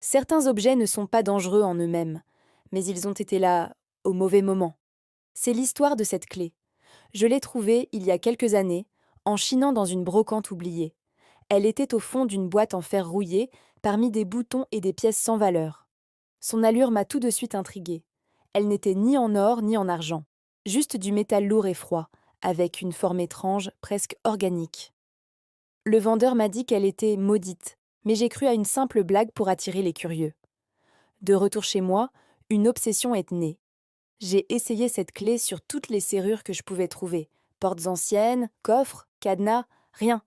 Certains objets ne sont pas dangereux en eux-mêmes, mais ils ont été là au mauvais moment. C'est l'histoire de cette clé. Je l'ai trouvée il y a quelques années, en chinant dans une brocante oubliée. Elle était au fond d'une boîte en fer rouillé, parmi des boutons et des pièces sans valeur. Son allure m'a tout de suite intriguée. Elle n'était ni en or ni en argent, juste du métal lourd et froid, avec une forme étrange, presque organique. Le vendeur m'a dit qu'elle était maudite, mais j'ai cru à une simple blague pour attirer les curieux. De retour chez moi, une obsession est née. J'ai essayé cette clé sur toutes les serrures que je pouvais trouver. Portes anciennes, coffres, cadenas, rien.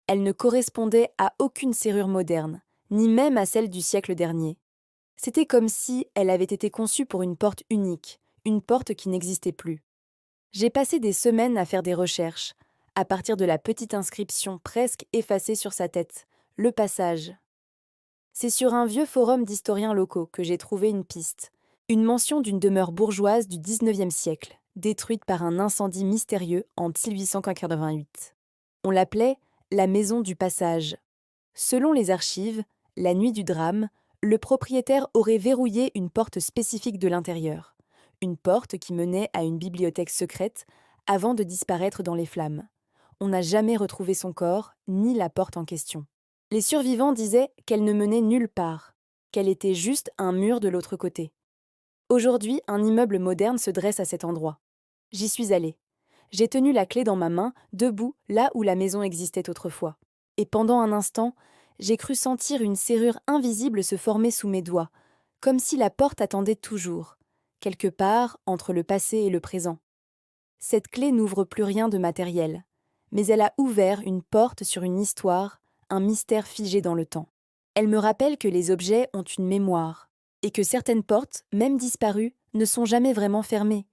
Elle ne correspondait à aucune serrure moderne, ni même à celle du siècle dernier. C'était comme si elle avait été conçue pour une porte unique, une porte qui n'existait plus. J'ai passé des semaines à faire des recherches, à partir de la petite inscription presque effacée sur sa tête, le passage. C'est sur un vieux forum d'historiens locaux que j'ai trouvé une piste, une mention d'une demeure bourgeoise du XIXe siècle, détruite par un incendie mystérieux en 1888. On l'appelait la maison du passage. Selon les archives, la nuit du drame, le propriétaire aurait verrouillé une porte spécifique de l'intérieur, une porte qui menait à une bibliothèque secrète avant de disparaître dans les flammes. On n'a jamais retrouvé son corps, ni la porte en question. Les survivants disaient qu'elle ne menait nulle part, qu'elle était juste un mur de l'autre côté. Aujourd'hui, un immeuble moderne se dresse à cet endroit. J'y suis allée. J'ai tenu la clé dans ma main, debout, là où la maison existait autrefois. Et pendant un instant, j'ai cru sentir une serrure invisible se former sous mes doigts, comme si la porte attendait toujours, quelque part entre le passé et le présent. Cette clé n'ouvre plus rien de matériel, mais elle a ouvert une porte sur une histoire, un mystère figé dans le temps. Elle me rappelle que les objets ont une mémoire, et que certaines portes, même disparues, ne sont jamais vraiment fermées,